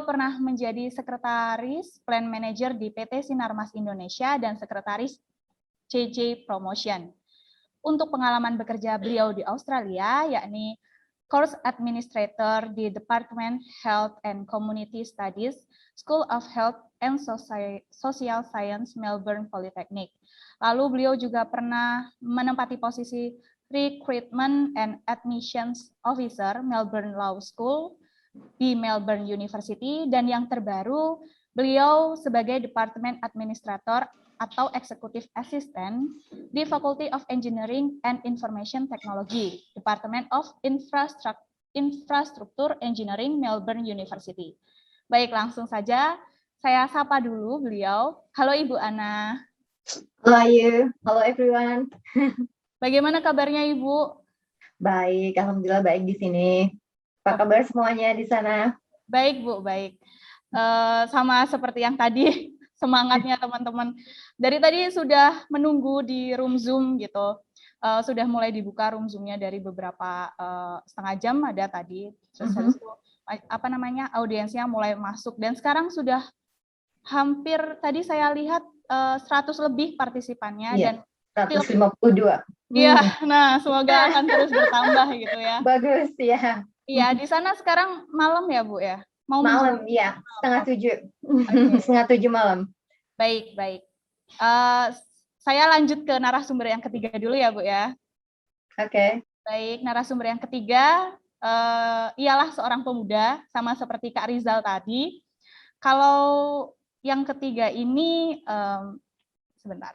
pernah menjadi sekretaris Plan Manager di PT Sinarmas Indonesia dan sekretaris JJ Promotion. Untuk pengalaman bekerja beliau di Australia, yakni Course Administrator di Department Health and Community Studies, School of Health and Social Science, Melbourne Polytechnic. Lalu beliau juga pernah menempati posisi Recruitment and Admissions Officer, Melbourne Law School, di Melbourne University, dan yang terbaru, beliau sebagai Department Administrator atau Executive Assistant di Faculty of Engineering and Information Technology, Department of Infrastructure Engineering, Melbourne University. Baik, langsung saja saya sapa dulu beliau. Halo Ibu Ana. Hello Ayu, hello everyone. Bagaimana kabarnya Ibu? Baik, alhamdulillah baik di sini. Apa kabar semuanya di sana? Baik Bu, baik. Sama seperti yang tadi, semangatnya teman-teman. Dari tadi sudah menunggu di room Zoom gitu. Sudah mulai dibuka room Zoom-nya dari beberapa setengah jam ada tadi. Terus habis itu audiensnya mulai masuk dan sekarang sudah hampir tadi saya lihat 100 lebih partisipannya dan 152. Iya, nah semoga akan terus bertambah gitu ya. Bagus ya. Iya, di sana sekarang malam ya Bu ya? Malam, ya, 6:30. Okay. 6:30 malam. Baik, baik. Saya lanjut ke narasumber yang ketiga dulu ya, Bu ya. Oke. Baik, narasumber yang ketiga ialah seorang pemuda, sama seperti Kak Rizal tadi. Kalau yang ketiga ini, sebentar.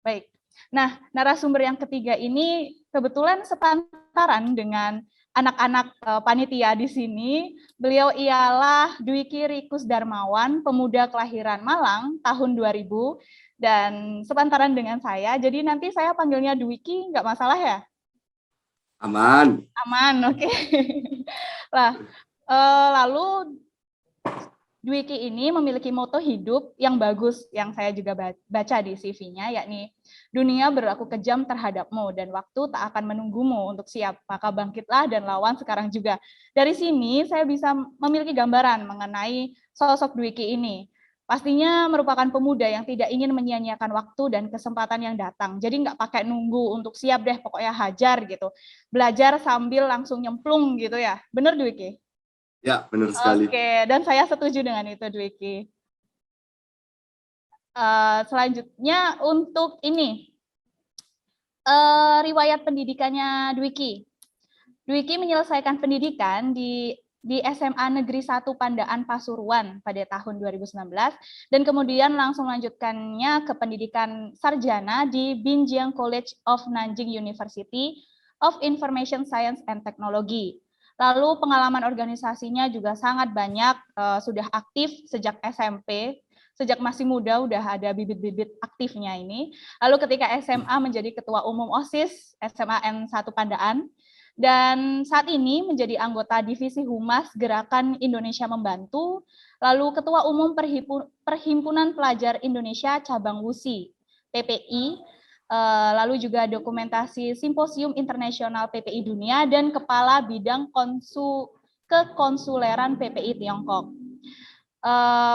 Baik. Nah, narasumber yang ketiga ini kebetulan sepantaran dengan anak-anak panitia di sini. Beliau ialah Dwiki Rikus Darmawan, pemuda kelahiran Malang tahun 2000 dan sepantaran dengan saya. Jadi nanti saya panggilnya Dwiki, nggak masalah ya? Aman. Aman, oke. Lah, lalu Dwiki ini memiliki moto hidup yang bagus yang saya juga baca di CV-nya, yakni dunia berlaku kejam terhadapmu dan waktu tak akan menunggumu untuk siap, maka bangkitlah dan lawan sekarang juga. Dari sini saya bisa memiliki gambaran mengenai sosok Dwiki ini. Pastinya merupakan pemuda yang tidak ingin menyia-nyiakan waktu dan kesempatan yang datang. Jadi nggak pakai nunggu untuk siap deh, pokoknya hajar gitu. Belajar sambil langsung nyemplung gitu ya. Bener Dwiki? Ya, benar sekali. Oke, dan saya setuju dengan itu, Dwiki. Selanjutnya untuk ini, riwayat pendidikannya Dwiki. Dwiki menyelesaikan pendidikan di SMA Negeri 1 Pandaan Pasuruan pada tahun 2019, dan kemudian langsung melanjutkannya ke pendidikan sarjana di Binjiang College of Nanjing University of Information Science and Technology. Lalu pengalaman organisasinya juga sangat banyak, sudah aktif sejak SMP, sejak masih muda udah ada bibit-bibit aktifnya ini. Lalu ketika SMA menjadi Ketua Umum OSIS SMA N1 Pandaan, dan saat ini menjadi anggota Divisi Humas Gerakan Indonesia Membantu, lalu Ketua Umum Perhimpunan Pelajar Indonesia Cabang WUSI, PPI, lalu juga dokumentasi Simposium Internasional PPI Dunia dan Kepala Bidang Kekonsuleran PPI Tiongkok.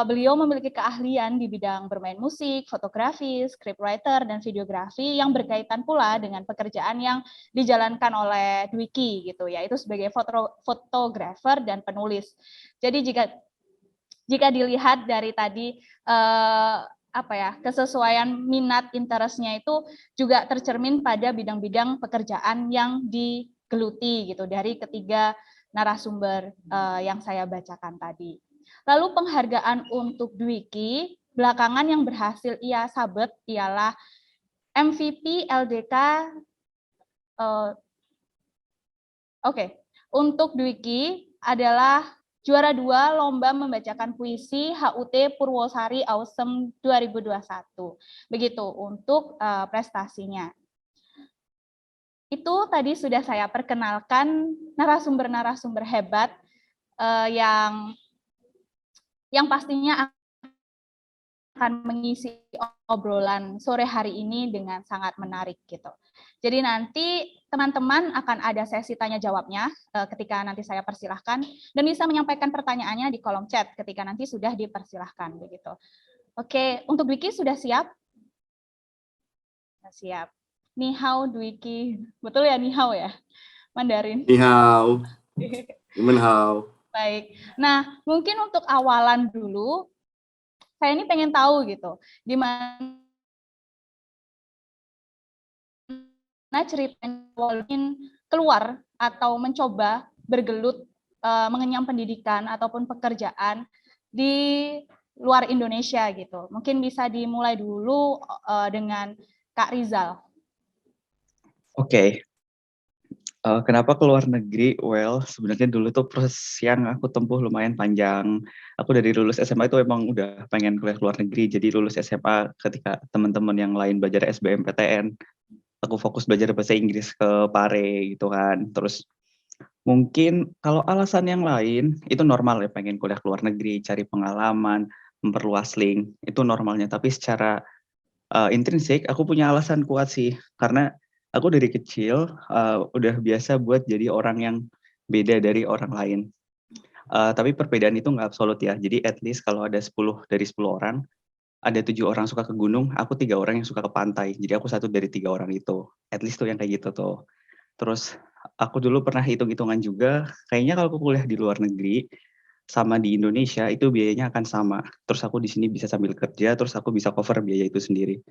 Beliau memiliki keahlian di bidang bermain musik, fotografi, scriptwriter, dan videografi yang berkaitan pula dengan pekerjaan yang dijalankan oleh Dwiki gitu, yaitu sebagai fotografer dan penulis. Jadi jika dilihat dari tadi kesesuaian minat interestnya itu juga tercermin pada bidang-bidang pekerjaan yang digeluti gitu dari ketiga narasumber yang saya bacakan tadi. Lalu penghargaan untuk Dwiki belakangan yang berhasil ia sabet ialah MVP LDK. Untuk Dwiki adalah juara 2 Lomba Membacakan Puisi HUT Purwosari Awesome 2021. Begitu untuk prestasinya. Itu tadi sudah saya perkenalkan narasumber-narasumber hebat yang pastinya akan mengisi obrolan sore hari ini dengan sangat menarik gitu. Jadi nanti teman-teman akan ada sesi tanya jawabnya ketika nanti saya persilahkan, dan bisa menyampaikan pertanyaannya di kolom chat ketika nanti sudah dipersilahkan begitu. Oke, untuk Dwiki sudah siap? Siap. Ni hao Dwiki. Betul ya ni hao ya? Mandarin. Ni hao. Ni hao. Baik. Nah, mungkin untuk awalan dulu saya ini pengen tahu gitu. Di mana ceritanya keluar atau mencoba bergelut mengenyam pendidikan ataupun pekerjaan di luar Indonesia gitu. Mungkin bisa dimulai dulu dengan Kak Rizal. Oke. Kenapa ke luar negeri? Well, sebenarnya dulu tuh proses yang aku tempuh lumayan panjang. Aku dari lulus SMA itu emang udah pengen kuliah ke luar negeri. Jadi lulus SMA ketika teman-teman yang lain belajar SBMPTN, aku fokus belajar bahasa Inggris ke Pare gitu kan. Terus mungkin kalau alasan yang lain itu normal ya, pengen kuliah ke luar negeri, cari pengalaman, memperluas link, itu normalnya. Tapi secara intrinsik aku punya alasan kuat sih, karena aku dari kecil udah biasa buat jadi orang yang beda dari orang lain. Tapi perbedaan itu nggak absolut ya. Jadi at least kalau ada 10 dari 10 orang, ada 7 orang suka ke gunung, aku 3 orang yang suka ke pantai. Jadi aku 1 dari 3 orang itu. At least tuh yang kayak gitu tuh. Terus aku dulu pernah hitung-hitungan juga, kayaknya kalau aku kuliah di luar negeri sama di Indonesia itu biayanya akan sama. Terus aku di sini bisa sambil kerja, terus aku bisa cover biaya itu sendiri.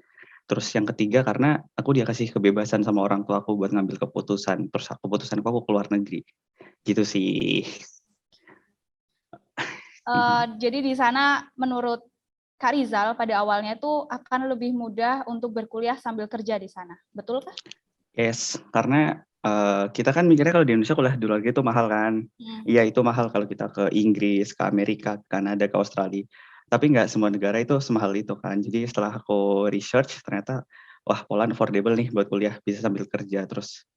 Terus yang ketiga karena aku dikasih kebebasan sama orang tua aku buat ngambil keputusan. Terus keputusan aku keluar negeri. Gitu sih. Jadi di sana menurut Kak Rizal pada awalnya itu akan lebih mudah untuk berkuliah sambil kerja di sana. Betul kah? Yes, karena kita kan mikirnya kalau di Indonesia kuliah di luar negeri itu mahal kan. Iya itu mahal kalau kita ke Inggris, ke Amerika, ke Kanada, ke Australia. Tapi nggak semua negara itu semahal itu kan. Jadi setelah aku research ternyata wah Poland affordable nih buat kuliah, bisa sambil kerja. Terus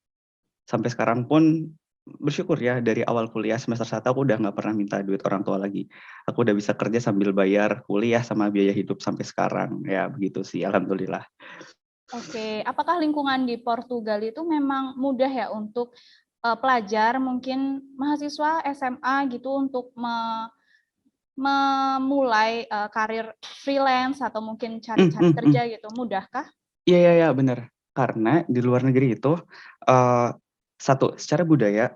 sampai sekarang pun bersyukur ya dari awal kuliah semester 1 aku udah nggak pernah minta duit orang tua lagi. Aku udah bisa kerja sambil bayar kuliah sama biaya hidup sampai sekarang. Ya begitu sih, alhamdulillah. Oke, apakah lingkungan di Portugal itu memang mudah ya untuk pelajar, mungkin mahasiswa SMA gitu untuk memulai karir freelance atau mungkin cari-cari kerja gitu, mudahkah? Iya, benar. Karena di luar negeri itu, satu, secara budaya,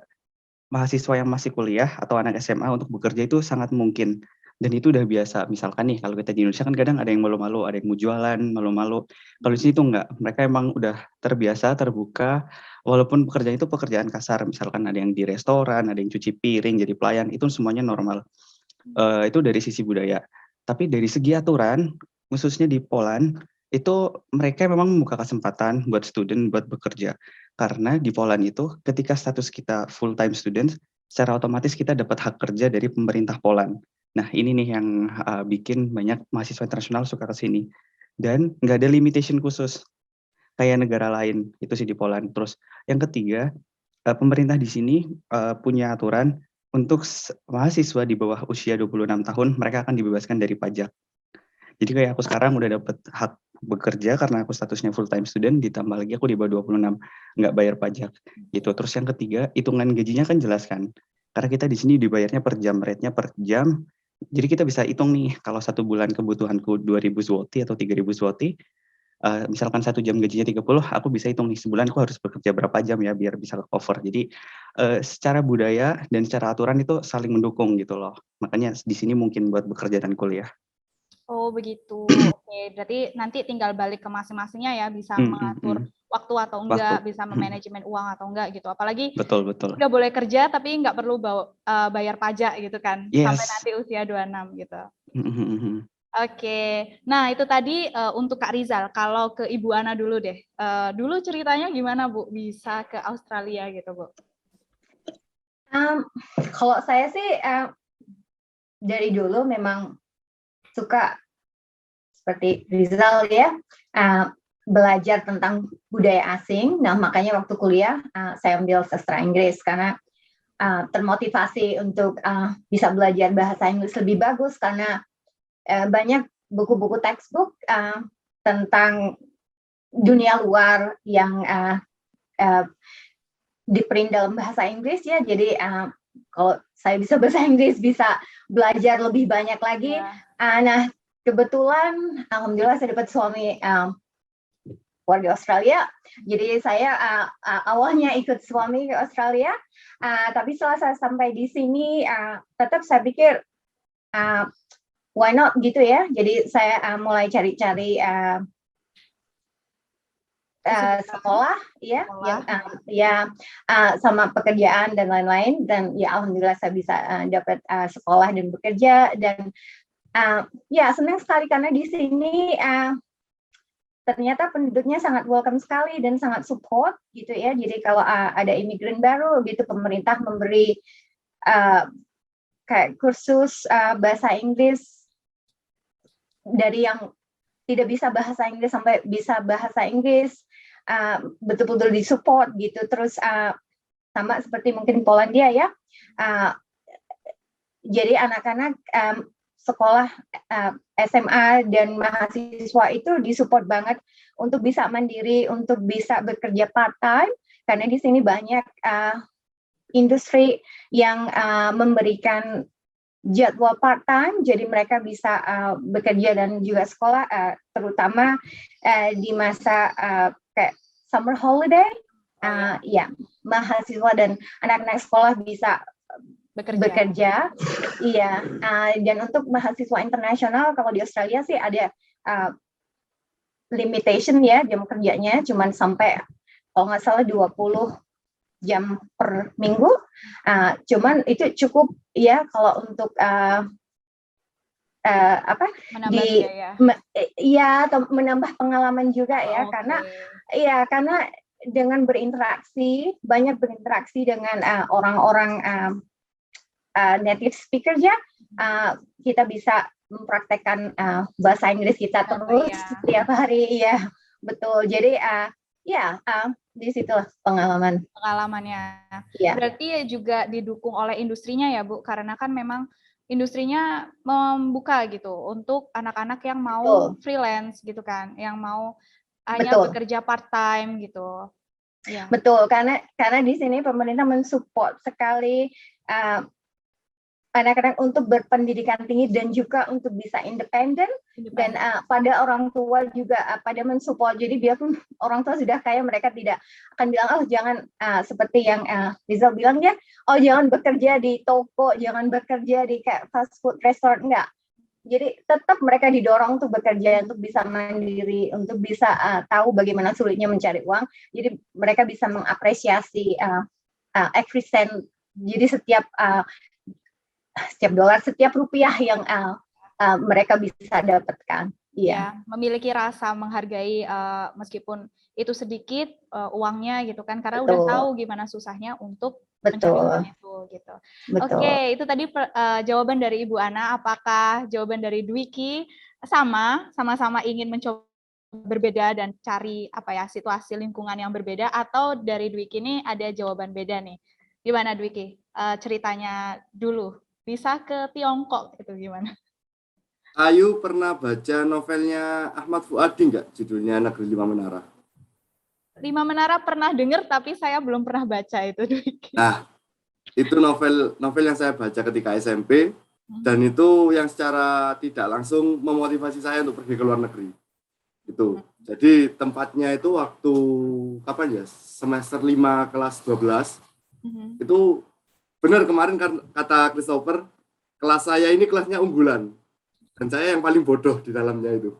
mahasiswa yang masih kuliah atau anak SMA untuk bekerja itu sangat mungkin. Dan itu udah biasa. Misalkan nih, kalau kita di Indonesia kan kadang ada yang malu-malu, ada yang mau jualan, malu-malu. Kalau di sini tuh enggak. Mereka emang udah terbiasa, terbuka, walaupun pekerjaan itu pekerjaan kasar. Misalkan ada yang di restoran, ada yang cuci piring, jadi pelayan, itu semuanya normal. Itu dari sisi budaya. Tapi dari segi aturan, khususnya di Poland, itu mereka memang membuka kesempatan buat student buat bekerja. Karena di Poland itu ketika status kita full time student, secara otomatis kita dapat hak kerja dari pemerintah Poland. Nah ini nih yang bikin banyak mahasiswa internasional suka ke sini. Dan nggak ada limitation khusus kayak negara lain, itu sih di Poland. Terus yang ketiga, pemerintah di sini punya aturan untuk mahasiswa di bawah usia 26 tahun, mereka akan dibebaskan dari pajak. Jadi kayak aku sekarang udah dapat hak bekerja karena aku statusnya full time student, ditambah lagi aku di bawah 26, nggak bayar pajak gitu. Terus yang ketiga, hitungan gajinya kan jelas kan. Karena kita di sini dibayarnya per jam, rate-nya per jam. Jadi kita bisa hitung nih, kalau 1 bulan kebutuhanku 2.000 zloty atau 3.000 zloty, misalkan 1 jam gajinya 30, aku bisa hitung nih sebulan aku harus bekerja berapa jam ya biar bisa cover. Jadi secara budaya dan secara aturan itu saling mendukung gitu loh. Makanya di sini mungkin buat bekerja dan kuliah. Oh begitu. Oke, berarti nanti tinggal balik ke masing-masingnya ya, bisa mengatur waktu atau enggak, bisa memanajemen uang atau enggak gitu. Apalagi betul. udah boleh kerja tapi nggak perlu bayar pajak gitu kan, sampai Yes. nanti usia 26 gitu. Oke, nah itu tadi untuk Kak Rizal. Kalau ke Ibu Ana dulu deh. Dulu ceritanya gimana Bu bisa ke Australia gitu Bu? Kalau saya sih dari dulu memang suka seperti Rizal ya, belajar tentang budaya asing. Nah makanya waktu kuliah saya ambil sastra Inggris karena termotivasi untuk bisa belajar bahasa Inggris lebih bagus karena banyak buku-buku textbook tentang dunia luar yang di-print dalam bahasa Inggris ya. Jadi kalau saya bisa bahasa Inggris, bisa belajar lebih banyak lagi. Ya. Nah, kebetulan alhamdulillah saya dapat suami warga Australia. Jadi saya awalnya ikut suami ke Australia, tapi setelah saya sampai di sini, tetap saya pikir why not gitu ya. Jadi saya mulai cari-cari sekolah ya, yang sama pekerjaan dan lain-lain, dan ya alhamdulillah saya bisa dapat sekolah dan bekerja, dan ya senang sekali karena di sini ternyata penduduknya sangat welcome sekali dan sangat support gitu ya. Jadi kalau ada imigran baru gitu, pemerintah memberi kayak kursus bahasa Inggris dari yang tidak bisa bahasa Inggris sampai bisa bahasa Inggris, betul-betul disupport gitu. Terus sama seperti mungkin Polandia ya, jadi anak-anak sekolah SMA dan mahasiswa itu disupport banget untuk bisa mandiri, untuk bisa bekerja part-time, karena di sini banyak industri yang memberikan jadwal part-time, jadi mereka bisa bekerja dan juga sekolah, terutama di masa kayak summer holiday, ya mahasiswa dan anak-anak sekolah bisa bekerja. Iya, dan untuk mahasiswa internasional kalau di Australia sih ada limitation ya jam kerjanya, cuman sampai kalau nggak salah 20 jam per minggu, cuman itu cukup ya kalau untuk atau menambah pengalaman juga ya. Karena dengan banyak berinteraksi dengan orang-orang native speaker ya, kita bisa mempraktekkan bahasa Inggris kita terus setiap hari, ya betul. Jadi di situlah pengalamannya. Ya. Berarti juga didukung oleh industrinya ya Bu, karena kan memang industrinya membuka gitu untuk anak-anak yang mau freelance gitu kan, yang mau hanya bekerja part time gitu. Ya. Betul, karena di sini pemerintah mensupport sekali anak-anak untuk berpendidikan tinggi dan juga untuk bisa independen. Dan pada orang tua juga pada mensupport. Jadi biarpun orang tua sudah kaya, mereka tidak akan bilang, oh jangan seperti yang Rizal bilang ya, oh jangan bekerja di toko, jangan bekerja di kayak fast food restaurant, enggak. Jadi tetap mereka didorong untuk bekerja, untuk bisa mandiri, untuk bisa tahu bagaimana sulitnya mencari uang. Jadi mereka bisa mengapresiasi every cent. Jadi setiap dolar, setiap rupiah yang mereka bisa dapatkan. Ya, memiliki rasa menghargai meskipun itu sedikit uangnya gitu kan, karena udah tahu gimana susahnya untuk mencari uang itu gitu. Oke, itu tadi jawaban dari Ibu Ana. Apakah jawaban dari Dwiki sama-sama ingin mencoba berbeda dan cari situasi lingkungan yang berbeda, atau dari Dwiki ini ada jawaban beda nih? Gimana Dwiki? Ceritanya dulu. Bisa ke Tiongkok itu gimana? Ayu pernah baca novelnya Ahmad Fuadi nggak? Judulnya Negeri Lima Menara. Lima Menara pernah dengar, tapi saya belum pernah baca itu. Nah, itu novel yang saya baca ketika SMP, dan itu yang secara tidak langsung memotivasi saya untuk pergi ke luar negeri. Itu. Jadi tempatnya itu waktu kapan ya? Semester 5 kelas 12. Itu benar kemarin kan kata Christopher, kelas saya ini kelasnya unggulan. Dan saya yang paling bodoh di dalamnya itu.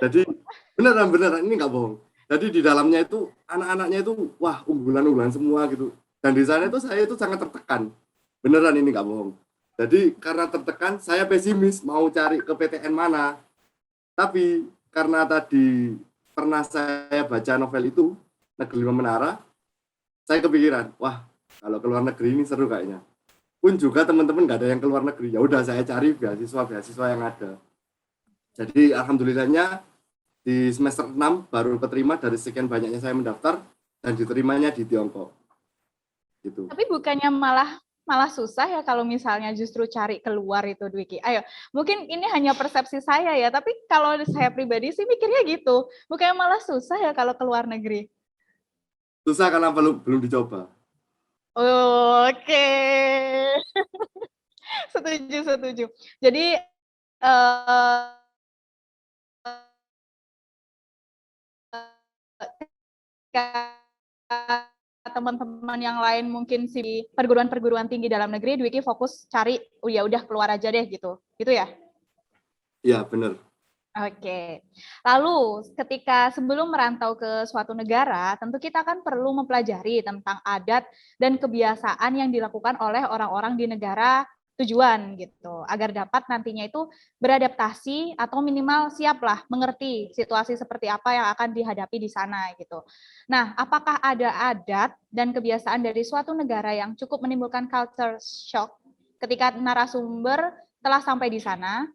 Jadi beneran ini nggak bohong. Jadi di dalamnya itu anak-anaknya itu wah unggulan semua gitu. Dan di sana itu saya itu sangat tertekan. Beneran ini nggak bohong. Jadi karena tertekan saya pesimis mau cari ke PTN mana. Tapi karena tadi pernah saya baca novel itu Negeri Lima Menara, saya kepikiran, wah kalau keluar negeri ini seru kayaknya. Pun juga teman-teman nggak ada yang keluar negeri, ya udah saya cari beasiswa yang ada. Jadi alhamdulillahnya di semester 6 baru keterima dari sekian banyaknya saya mendaftar, dan diterimanya di Tiongkok. Gitu. Tapi bukannya malah susah ya kalau misalnya justru cari keluar itu, Dwiki? Ayo, mungkin ini hanya persepsi saya ya, tapi kalau saya pribadi sih mikirnya gitu. Bukannya malah susah ya kalau keluar negeri? Susah karena belum dicoba. Oke. Setuju. Jadi teman-teman yang lain mungkin di perguruan tinggi dalam negeri, Dwiki fokus cari, ya udah keluar aja deh gitu ya? Iya, benar. Oke. Lalu ketika sebelum merantau ke suatu negara, tentu kita kan perlu mempelajari tentang adat dan kebiasaan yang dilakukan oleh orang-orang di negara tujuan gitu, agar dapat nantinya itu beradaptasi atau minimal siaplah mengerti situasi seperti apa yang akan dihadapi di sana gitu. Nah, apakah ada adat dan kebiasaan dari suatu negara yang cukup menimbulkan culture shock ketika narasumber telah sampai di sana,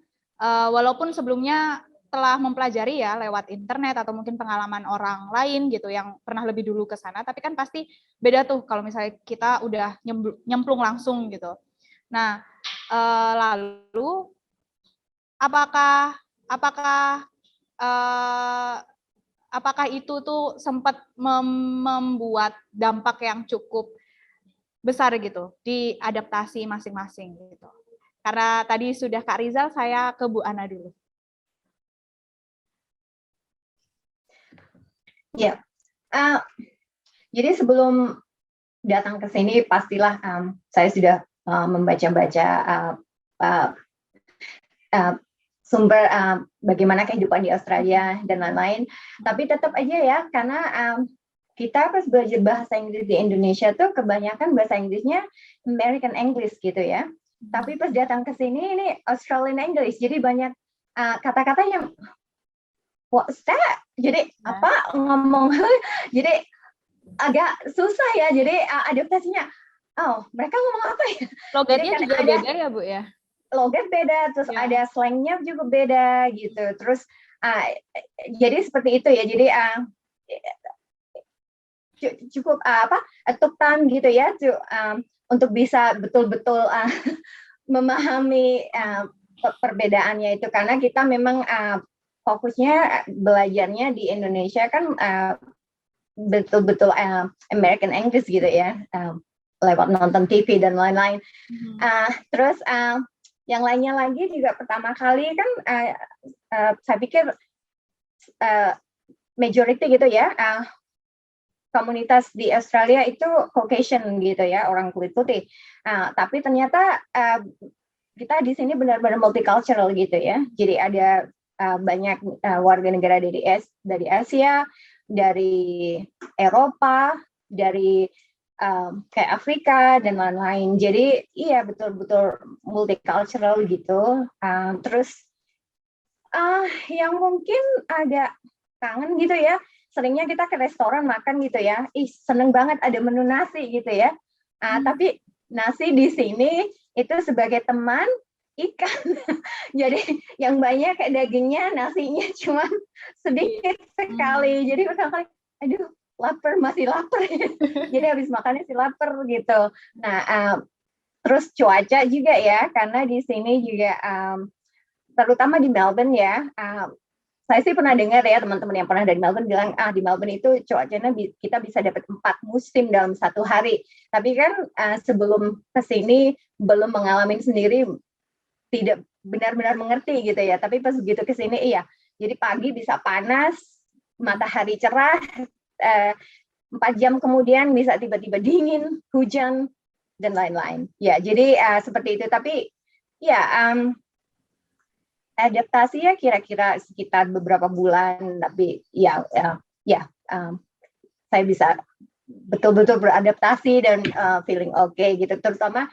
walaupun sebelumnya telah mempelajari ya lewat internet atau mungkin pengalaman orang lain gitu yang pernah lebih dulu ke sana, tapi kan pasti beda tuh kalau misalnya kita udah nyemplung langsung gitu. Nah, lalu apakah itu tuh sempat membuat dampak yang cukup besar gitu di adaptasi masing-masing gitu. Karena tadi sudah Kak Rizal, saya ke Bu Ana dulu. Ya, jadi sebelum datang ke sini pastilah saya sudah membaca-baca sumber bagaimana kehidupan di Australia dan lain-lain. Tapi tetap aja ya, karena kita pas belajar bahasa Inggris di Indonesia tuh kebanyakan bahasa Inggrisnya American English gitu ya. Tapi pas datang ke sini ini Australian English, jadi banyak kata-kata yang what's that? Jadi apa ngomong? Jadi agak susah ya. Jadi adaptasinya. Oh, mereka ngomong apa ya? Logatnya juga beda ya, Bu ya? Logat beda, terus ada slangnya juga beda gitu. Terus jadi seperti itu ya. Jadi cukup took time gitu ya untuk bisa betul-betul memahami perbedaannya itu, karena kita memang fokusnya belajarnya di Indonesia kan betul-betul American English gitu ya, lewat nonton TV dan lain-lain. Terus yang lainnya lagi juga pertama kali kan saya pikir majority gitu ya, komunitas di Australia itu Caucasian gitu ya, orang kulit putih. Tapi ternyata kita di sini benar-benar multicultural gitu ya. Jadi ada banyak warga negara dari Asia, dari Eropa, dari kayak Afrika dan lain-lain. Jadi iya betul-betul multicultural gitu. Terus yang mungkin agak kangen gitu ya, seringnya kita ke restoran makan gitu ya, seneng banget ada menu nasi gitu ya. Tapi nasi di sini itu sebagai teman ikan. Jadi yang banyak kayak dagingnya, nasinya cuma sedikit sekali. Jadi kali, aduh masih lapar. Jadi habis makannya sih lapar gitu. Nah, terus cuaca juga ya, karena di sini juga terutama di Melbourne ya. Saya sih pernah dengar ya, teman-teman yang pernah dari Melbourne bilang, di Melbourne itu cuacanya kita bisa dapat 4 musim dalam satu hari. Tapi kan sebelum kesini belum mengalami sendiri, tidak benar-benar mengerti gitu ya. Tapi pas begitu kesini iya. Jadi pagi bisa panas, matahari cerah, 4 jam kemudian bisa tiba-tiba dingin, hujan, dan lain-lain. Ya, jadi seperti itu. Tapi ya adaptasi ya kira-kira sekitar beberapa bulan, tapi saya bisa betul-betul beradaptasi dan feeling okay gitu. Terutama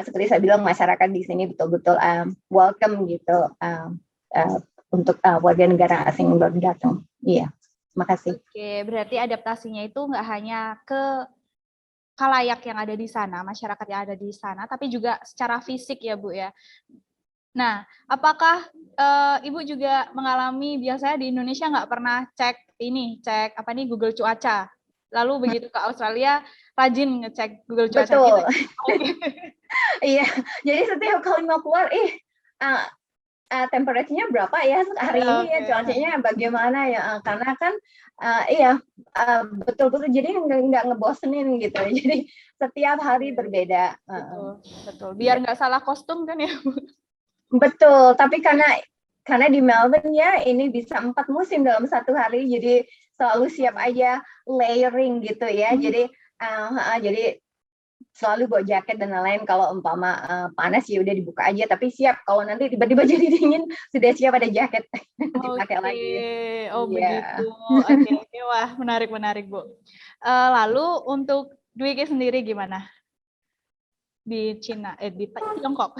seperti saya bilang, masyarakat di sini betul-betul welcome gitu untuk warga negara asing yang baru datang. Iya, makasih. Oke, berarti adaptasinya itu nggak hanya ke khalayak yang ada di sana, masyarakat yang ada di sana, tapi juga secara fisik ya Bu ya. Nah, apakah Ibu juga mengalami, biasanya di Indonesia nggak pernah cek Google cuaca, lalu begitu ke Australia rajin ngecek Google cuaca? Betul. Gitu. Iya, jadi setiap kali mau keluar, temperaturnya berapa ya hari ini ya, Oke. cuacanya bagaimana ya, karena kan iya betul-betul jadi nggak ngebosenin gitu. Jadi setiap hari berbeda. Betul, betul. Biar nggak salah kostum kan ya, Bu? Betul, tapi karena di Melbourne ya ini bisa 4 musim dalam satu hari, jadi selalu siap aja layering gitu ya. Jadi selalu bawa jaket dan lain-lain. Kalau umpama panas ya udah dibuka aja, tapi siap kalau nanti tiba-tiba jadi dingin sudah siap ada jaket dipakai Oke, lagi. oh Iya. begitu. Oke, oke. Wah, menarik, Bu. Lalu untuk Dwiki sendiri gimana di Cina, di Tiongkok?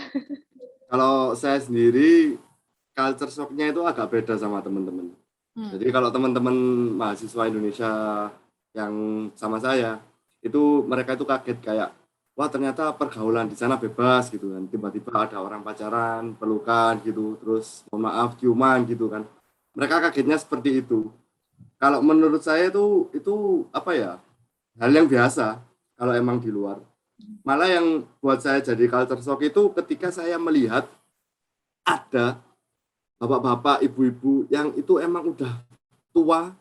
Kalau saya sendiri, culture shock-nya itu agak beda sama teman-teman. Jadi kalau teman-teman mahasiswa Indonesia yang sama saya, itu mereka itu kaget kayak, wah ternyata pergaulan di sana bebas gitu kan. Tiba-tiba ada orang pacaran, pelukan gitu, terus mohon maaf ciuman gitu kan. Mereka kagetnya seperti itu. Kalau menurut saya itu apa ya? Hal yang biasa kalau emang di luar. Malah yang buat saya jadi culture shock itu ketika saya melihat ada bapak-bapak, ibu-ibu yang itu emang udah tua,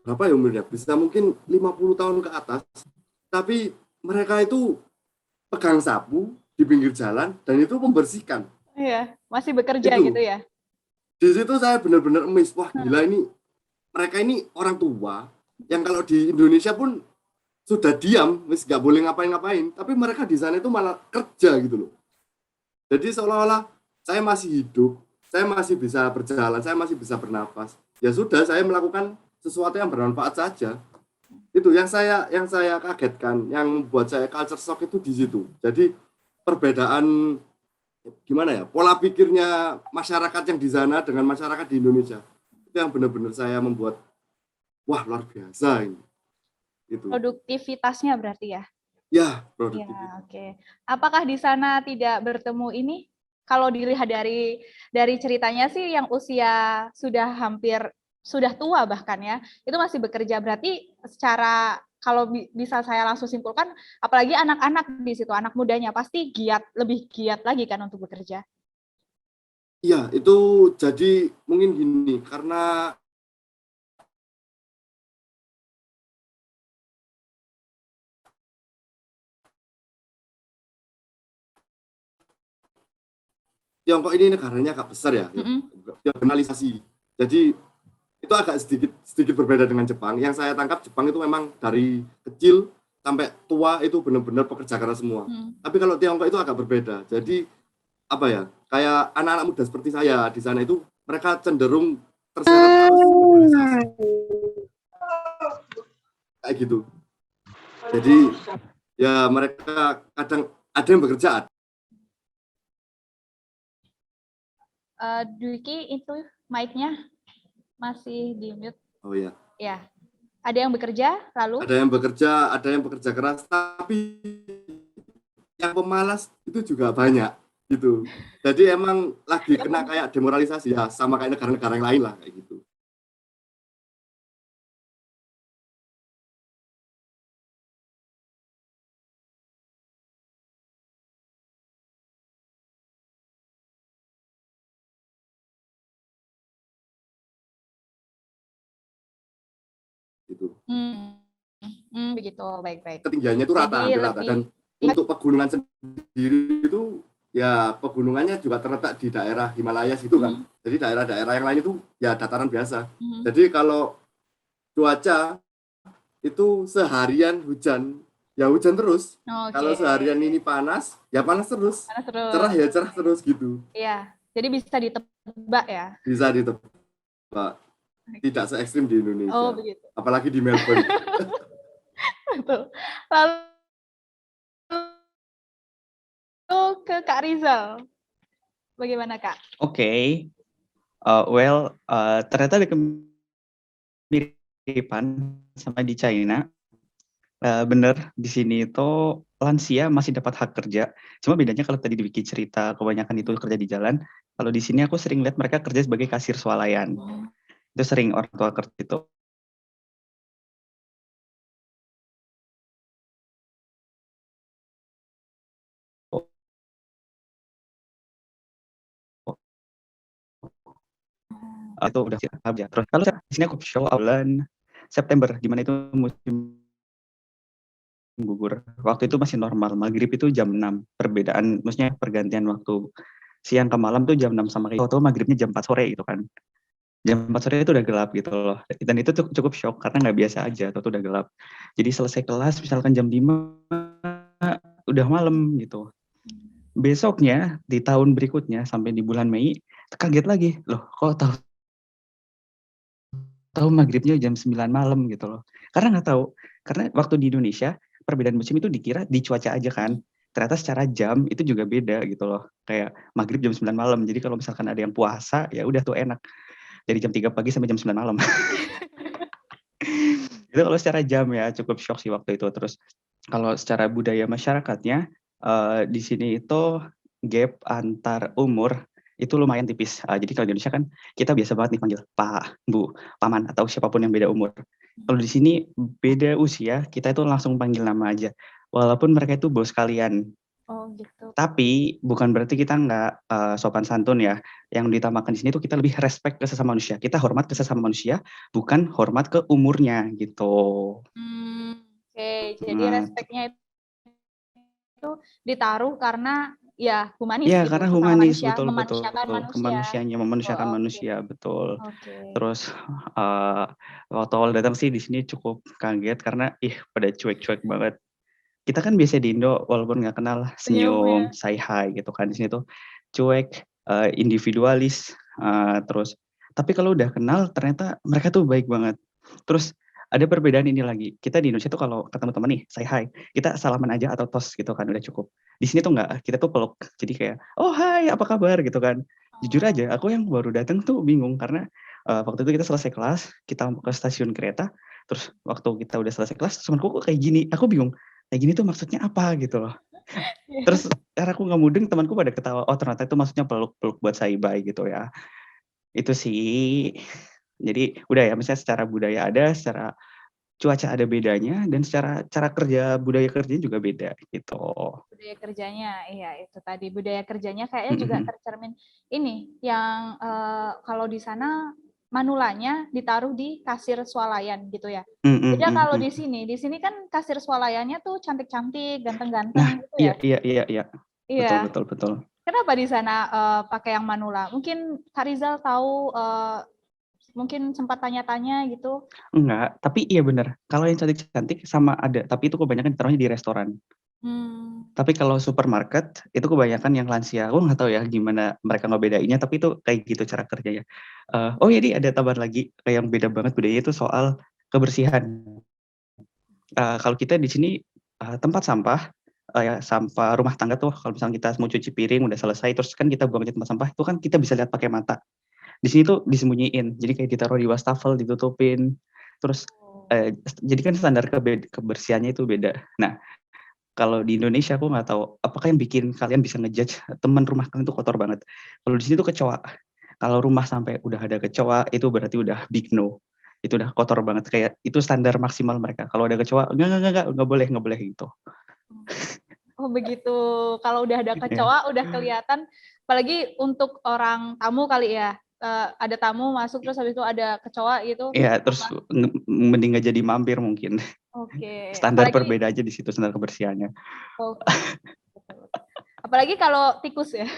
berapa ya umurnya? Bisa mungkin 50 tahun ke atas, tapi mereka itu pegang sapu di pinggir jalan dan itu membersihkan. Iya, masih bekerja gitu Itu. ya? Di situ saya benar-benar emis, wah gila ini mereka ini orang tua yang kalau di Indonesia pun sudah diam, nggak boleh ngapain-ngapain, tapi mereka di sana itu malah kerja gitu loh. Jadi seolah-olah saya masih hidup, saya masih bisa berjalan, saya masih bisa bernafas. Ya sudah, saya melakukan sesuatu yang bermanfaat saja. Itu yang saya kagetkan, yang buat saya culture shock itu di situ. Jadi perbedaan gimana ya, pola pikirnya masyarakat yang di sana dengan masyarakat di Indonesia. Itu yang benar-benar saya membuat wah luar biasa ini. Itu. Produktivitasnya berarti ya? Ya, Ya, produktivitas. oke. Apakah di sana tidak bertemu ini? Kalau dilihat dari ceritanya sih yang usia sudah tua bahkan ya, itu masih bekerja. Berarti secara kalau bisa saya langsung simpulkan, apalagi anak-anak di situ, anak mudanya pasti lebih giat lagi kan untuk bekerja. Iya, itu jadi mungkin gini, karena Tiongkok ini negaranya agak besar ya, globalisasi. Jadi itu agak sedikit berbeda dengan Jepang. Yang saya tangkap Jepang itu memang dari kecil sampai tua itu benar-benar pekerja keras semua. Tapi kalau Tiongkok itu agak berbeda. Jadi apa ya? Kayak anak-anak muda seperti saya di sana itu mereka cenderung terseret arus globalisasi kayak gitu. Jadi ya mereka kadang ada yang bekerja. Dwiki itu mic-nya masih di mute. Oh ya. Ya. Ada yang bekerja lalu? Ada yang bekerja keras, tapi yang pemalas itu juga banyak gitu. Jadi emang lagi kena kayak demoralisasi ya, sama kayak negara-negara yang lain lah kayak gitu. Gitu. Begitu, baik-baik. Ketinggiannya itu rata, Jadi hampir rata. lebih Dan untuk pegunungan sendiri itu ya pegunungannya juga terletak di daerah Himalaya situ kan. Jadi daerah-daerah yang lain itu ya dataran biasa. Jadi kalau cuaca itu seharian hujan, ya hujan terus. Kalau seharian ini panas, ya panas terus. Panas terus. Cerah ya cerah terus gitu. Iya, jadi bisa ditebak ya. Bisa ditebak. Tidak se ekstrim di Indonesia. Oh, begitu. Apalagi di Melbourne. Betul. Lalu ke Kak Rizal. Bagaimana, Kak? Oke. Ternyata ada kemiripan sama di China. Bener, di sini itu lansia masih dapat hak kerja. Cuma bedanya kalau tadi di Wiki cerita kebanyakan itu kerja di jalan. Kalau di sini aku sering lihat mereka kerja sebagai kasir swalayan. Itu sering orang tua kerja itu. itu udah siap ya. Terus kalau di sini aku show bulan September, di mana itu musim gugur. Waktu itu masih normal, maghrib itu jam 6. Perbedaan, maksudnya pergantian waktu siang ke malam tuh jam 6 sama kayak itu maghribnya jam 4 sore gitu kan. Jam 4 sore itu udah gelap gitu loh. Dan itu tuh cukup shock karena nggak biasa aja, tuh udah gelap. Jadi selesai kelas misalkan jam 5 udah malam gitu. Besoknya di tahun berikutnya sampai di bulan Mei kaget lagi. Loh, kok tahu maghribnya jam 9 malam gitu loh. Karena nggak tahu. Karena waktu di Indonesia perbedaan musim itu dikira di cuaca aja kan. Ternyata secara jam itu juga beda gitu loh. Kayak maghrib jam 9 malam. Jadi kalau misalkan ada yang puasa ya udah tuh enak. Dari jam 3 pagi sampai jam 9 malam. Itu kalau secara jam ya cukup shock sih waktu itu. Terus kalau secara budaya masyarakatnya di sini itu gap antar umur itu lumayan tipis. Jadi kalau di Indonesia kan kita biasa banget nih panggil Pak, Bu, Paman atau siapapun yang beda umur. Kalau di sini beda usia, kita itu langsung panggil nama aja. Walaupun mereka itu bos kalian. Oh gitu. Tapi bukan berarti kita nggak sopan santun ya. Yang ditamakan di sini tuh kita lebih respect ke sesama manusia. Kita hormat ke sesama manusia, bukan hormat ke umurnya gitu. Oke, jadi Nah, respect-nya itu ditaruh karena ya humanis iya, gitu, karena sesama humanis, manusia, betul, memanusiakan manusia. memanusiakan Oh, oke. manusia, betul. Oke. Terus waktu awal datang sih di sini cukup kaget karena pada cuek-cuek banget. Kita kan biasa di Indo walaupun nggak kenal Senyum ya. senyum, say hi gitu kan. Di sini tuh cuek, individualis, terus tapi kalau udah kenal ternyata mereka tuh baik banget. Terus ada perbedaan ini lagi, kita di Indonesia tuh kalau ketemu teman nih, say hi, kita salaman aja atau tos gitu kan udah cukup. Di sini tuh nggak, kita tuh peluk. Jadi kayak, "Oh hai, apa kabar?" gitu kan. Jujur aja, aku yang baru datang tuh bingung karena waktu itu kita selesai kelas, kita mau ke stasiun kereta, terus waktu kita udah selesai kelas, temanku kok kayak gini, aku bingung, kayak gini tuh maksudnya apa gitu loh. Terus karena aku nggak mudeng, temanku pada ketawa, oh ternyata itu maksudnya peluk-peluk buat say bye gitu ya. Itu sih. Jadi udah ya, misalnya secara budaya ada, secara cuaca ada bedanya, dan secara cara kerja, budaya kerjanya juga beda gitu. Budaya kerjanya, iya itu tadi budaya kerjanya kayaknya juga tercermin ini yang kalau di sana manulanya ditaruh di kasir swalayan gitu ya. Beda kalau di sini kan kasir swalayannya tuh cantik-cantik, Nah, ganteng-ganteng gitu ya. iya. Iya. Betul. Kenapa di sana pakai yang manula? Mungkin Kak Rizal tahu, mungkin sempat tanya-tanya gitu. Enggak, tapi iya bener. Kalau yang cantik-cantik sama ada, tapi itu kebanyakan ditaruhnya di restoran. Tapi kalau supermarket itu kebanyakan yang lansia. Aku nggak tahu ya gimana mereka ngebedainnya, tapi itu kayak gitu cara kerjanya. Oh jadi ada tambahan lagi yang beda banget budaya itu soal kebersihan. Kalau kita di sini tempat sampah, ya sampah rumah tangga tuh kalau misalnya kita mau cuci piring udah selesai, terus kan kita buang di tempat sampah, itu kan kita bisa lihat pakai mata. Di sini tuh disembunyiin, jadi kayak ditaruh di wastafel, ditutupin, terus jadi kan standar kebersihannya itu beda. Nah, kalau di Indonesia aku nggak tahu apakah yang bikin kalian bisa ngejudge teman rumah kalian itu kotor banget. Kalau di sini tuh kecoa. Kalau rumah sampai udah ada kecoa itu berarti udah big no. Itu udah kotor banget, kayak itu standar maksimal mereka. Kalau ada kecoa enggak boleh gitu. Oh begitu. Kalau udah ada kecoa udah kelihatan, apalagi untuk orang tamu kali ya. Ada tamu masuk terus habis itu ada kecoa gitu. Iya, terus mending nggak jadi mampir mungkin. Oke. Standar berbeda aja di situ standar kebersihannya. Oke. Apalagi kalau tikus ya.